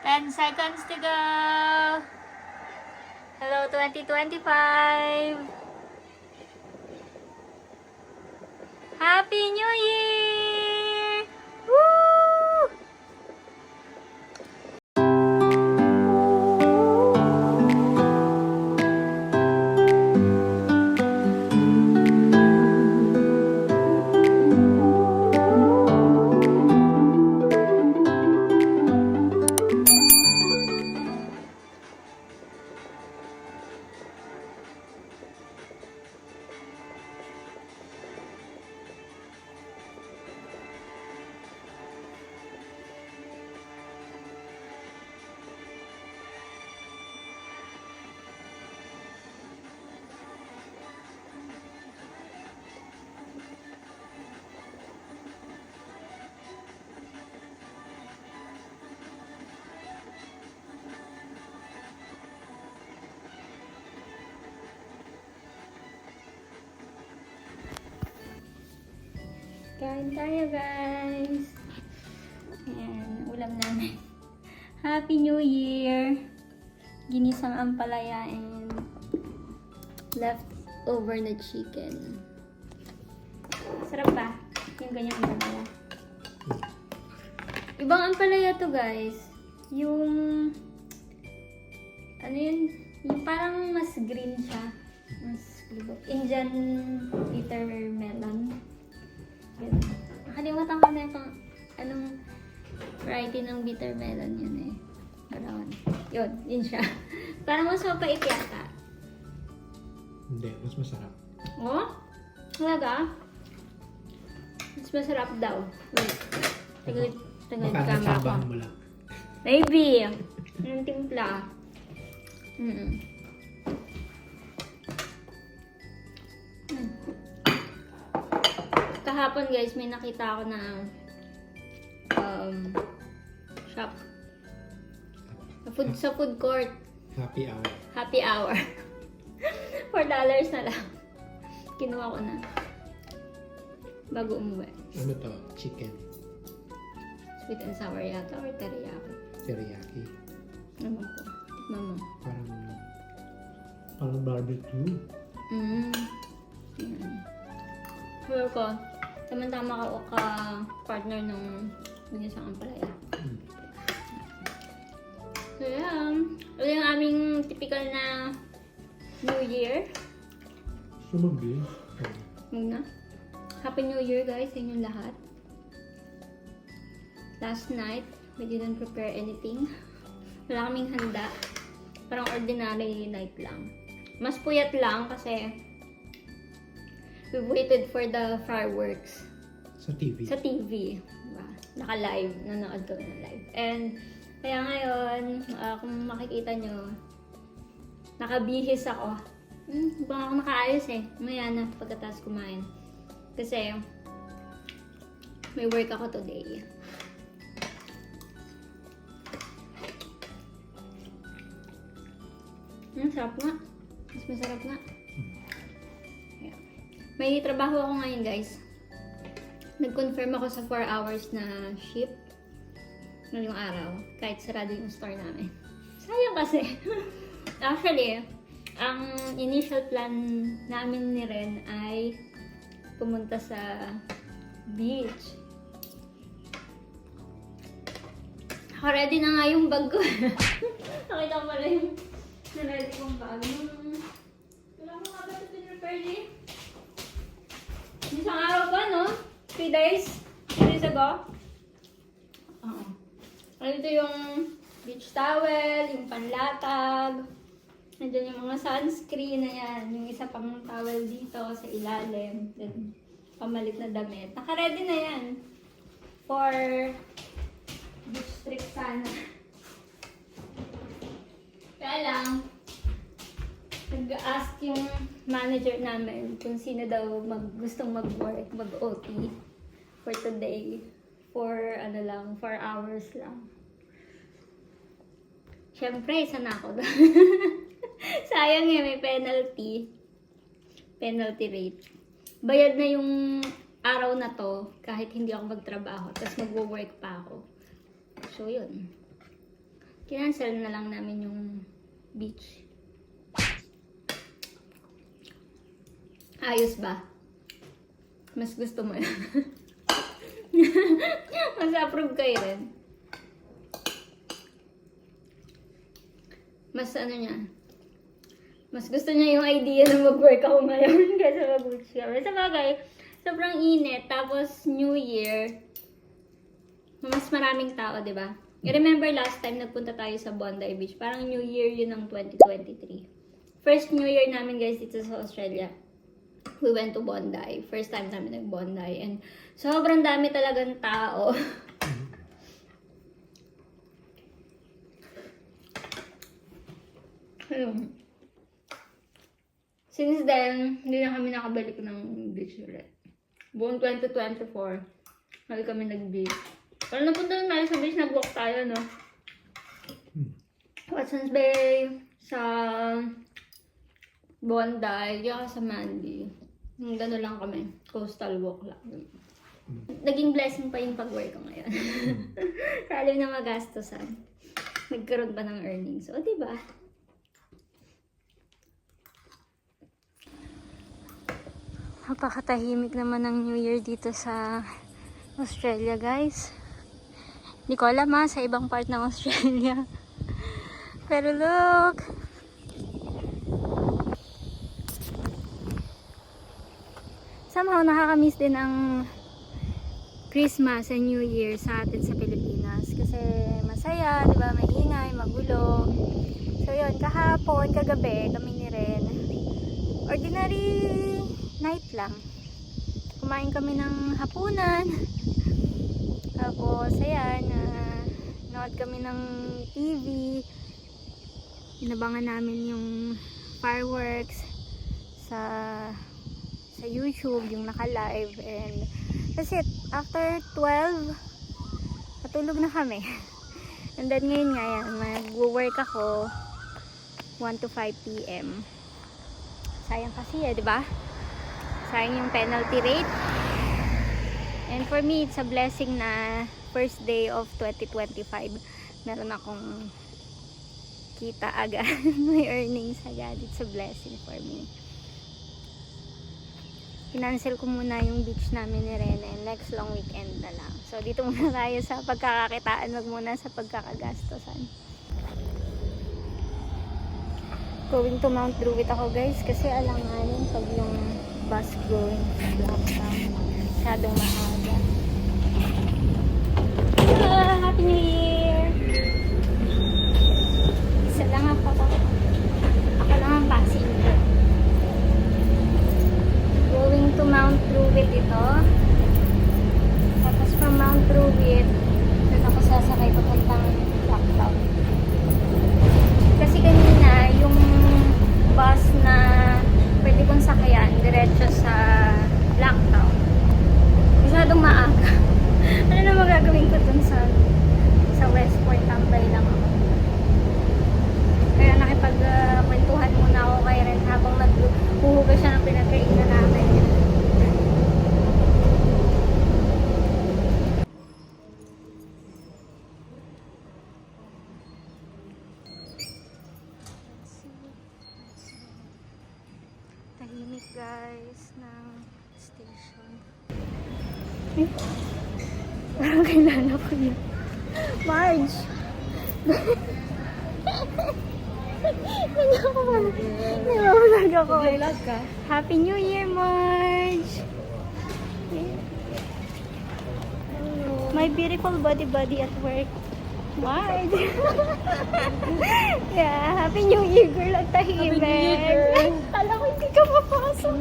10 seconds to go. Hello, 2025. Happy New Year! Woo! Kain tayo, guys. Ayan, ulam namin. Happy New Year! Ginisang ampalaya and leftover na chicken. Sarap ba? Yung ganyang ampalaya. Ibang ampalaya to, guys. Yung ano yun? Yung parang mas green siya. Mas Indian bitter melon. Yun. Nakalimutan ko na kung anong variety ng bitter melon yun eh. Around. Yun siya. Parang mas mapait yata. Hindi, mas masarap. Oh? Talaga? Mas masarap daw. Wait. Tagalit Baka camera ko. natsabahan mo lang. Maybe. Yung timpla. Kahapon guys, may nakita ako na shop. Sa food court. Happy hour. Happy hour. $4 na lang. Kinuha ko na. Bago umuwi. Ano to? Chicken. Sweet and sour yata or teriyaki. Teriyaki. Ano ko? Mama. Parang barbecue. Yan. Pero ko, tama-tama ka partner ng isang ampalaya. So yan. Ito yung aming typical na New Year. Sumabi. Muna. Happy New Year guys sa inyong lahat. Last night, we didn't prepare anything. Wala kaming handa. Parang ordinary night lang. Mas puyat lang kasi we waited for the fireworks. Sa TV. Sa TV. Diba? Naka-live. Nanood kami ng live. And kaya ngayon, kung makikita nyo, nakabihis ako. Baka ako nakaayos eh. Maya na pagkatapos kumain. Kasi may work ako today. Sarap nga. Mas masarap nga. Yeah. May trabaho ako ngayon guys. Nag-confirm ako sa 4 hours na shift ngayong araw. Kahit sarado yung store namin. Sayang kasi. Actually, ang initial plan namin ni Ren ay pumunta sa beach. Ako ready na nga yung bag ko. Nakita ko pala yung ready kong bag. Wala mo nga ba ito pinrepared eh? Isang araw pa, no? 3 days? 3 days ago? Oo. Ito yung beach towel, yung panlatag. Nandiyan yung mga sunscreen na yan. Yung isa pang towel dito sa ilalim. Then, pamalit na damit. Naka-ready na yan. For beach trip sana. Kaya lang, nag-ask yung manager namin kung sino daw gustong mag-work, mag-OT for today. For 4 hours lang. Siyempre, isa na ako doon. Sayang eh, may penalty. Penalty rate. Bayad na yung araw na to kahit hindi ako magtrabaho. Tapos magwo-work pa ako. So, yun. Kinancel na lang namin yung beach. Ayos ba? Mas gusto mo yun? Mas approve kayo rin. Mas ano niya, mas gusto niya yung idea na mag-work ako ngayon kaysa mag-beach kami. Sa bagay, sobrang init. Tapos, New Year, mas maraming tao, di ba? I-remember last time nagpunta tayo sa Bondi Beach. Parang New Year yun ng 2023. First New Year namin guys dito sa Australia. We went to Bondi. First time namin nag-Bondi. And sobrang dami talagang tao. Ayun. Since then, hindi na kami nakabalik ng beach ulit. Buong 2024, hindi kami nag-beach. Pero napunta na tayo sa beach, nag-walk tayo, no? Watson's Bay, sa Bondi, yaka sa Mandy. Gano'n lang kami. Coastal walk lang. Naging blessing pa yung pag-work ko ngayon. Kalim na magastosan. Nagkaroon pa ng earnings. O, diba? Napakatahimik naman ng New Year dito sa Australia, guys. Hindi ko alam sa ibang part ng Australia. Pero look! Somehow nakakamiss din ang Christmas and New Year sa atin sa Pilipinas. Kasi masaya, di ba? Maingay, magulo. So yun, kahapon, kagabi, kami ni Ren. Ordinary night lang. Kumain kami ng hapunan. Tapos, ayan, nanood kami ng TV. Inabangan namin yung fireworks sa YouTube, yung naka-live. And that's it. After 12, patulog na kami. And then ngayon nga yan, mag-work ako 1 to 5 p.m. Sayang kasi di ba? Sayang yung penalty rate. And for me, it's a blessing na first day of 2025 meron akong kita agad. May earnings agad. It's a blessing for me. Kinancel ko muna yung beach namin ni Rene. Next long weekend na lang. So dito muna tayo sa pagkakakitaan. Wag muna sa pagkakagastosan. Going to Mount Druitt ako guys. Kasi alanganin pag yung bus going sa Blacktown. Masyadong maaga. Happy New Year! Isa lang ako. Ako lang ang passenger. Going to Mount Druitt ito. Tapos from Mount Druitt, doon ako sasakay papuntang Blacktown. Kasi kanina, yung bus na pwede kong sakayan, diretso sa Blacktown. Masyadong maaga. Ano na magagawin ko dun sa Westport? Tambay lang ako. Kaya nakipagkwentuhan muna ako kay Ren habang naghuhugas siya ng pinagkainan natin. Tahimik guys ng station. Eh, parang kilala ko yun. Marge! Nangawag ako. Nag-vlog ka? Happy New Year, Marge! My beautiful body at work. Marge! Yeah, Happy New Year, girl. At tahimik. Happy New Year, girl. Kala ko hindi ka mapasok.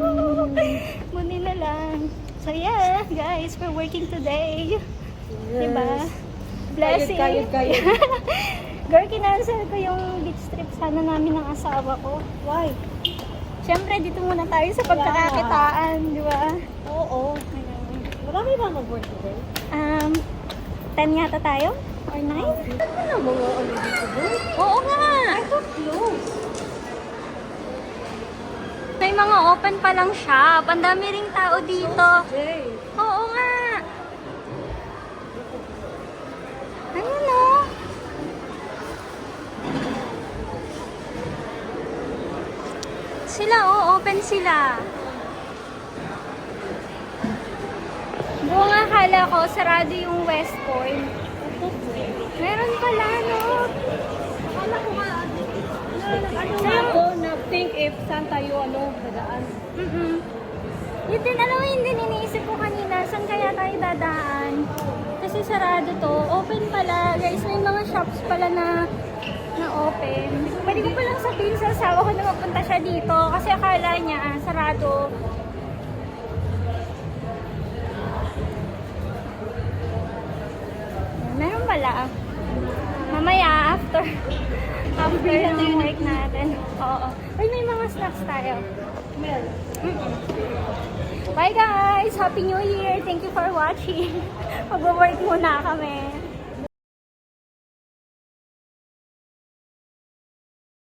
Muni na lang. So yeah, guys, we're working today. Yes. Diba? Blessing. Kayod. Girl, kinansel ko yung beach trip sana namin ng asawa ko. Why? Siyempre, dito muna tayo sa pagkakakitaan, di ba? Oo. Marami ba mag-work today? 10 yata tayo? Or 9? Ano na mga ano dito ba? Oo nga! I thought close. May mga open pa lang shop. Ang dami ring tao dito. Today. Oo nga! Ano no? sila, oh. Open sila. Buong akala ko, sarado yung West Point. Meron pala, no? Akala ko nga, ano nga ako, na-think if saan tayo, dadaan. Yun din, alam mo, yun din iniisip ko kanina, saan kaya tayo dadaan? Kasi sarado to. Open pala, guys. May mga shops pala na open. Pwede ko palang sabihin sa asawa ko na mapunta siya dito kasi akala niya, sarado. Meron pala. Mamaya, after ng work natin. Oo. Ay, may mga snacks tayo. Bye guys! Happy New Year! Thank you for watching. Mag-work muna kami.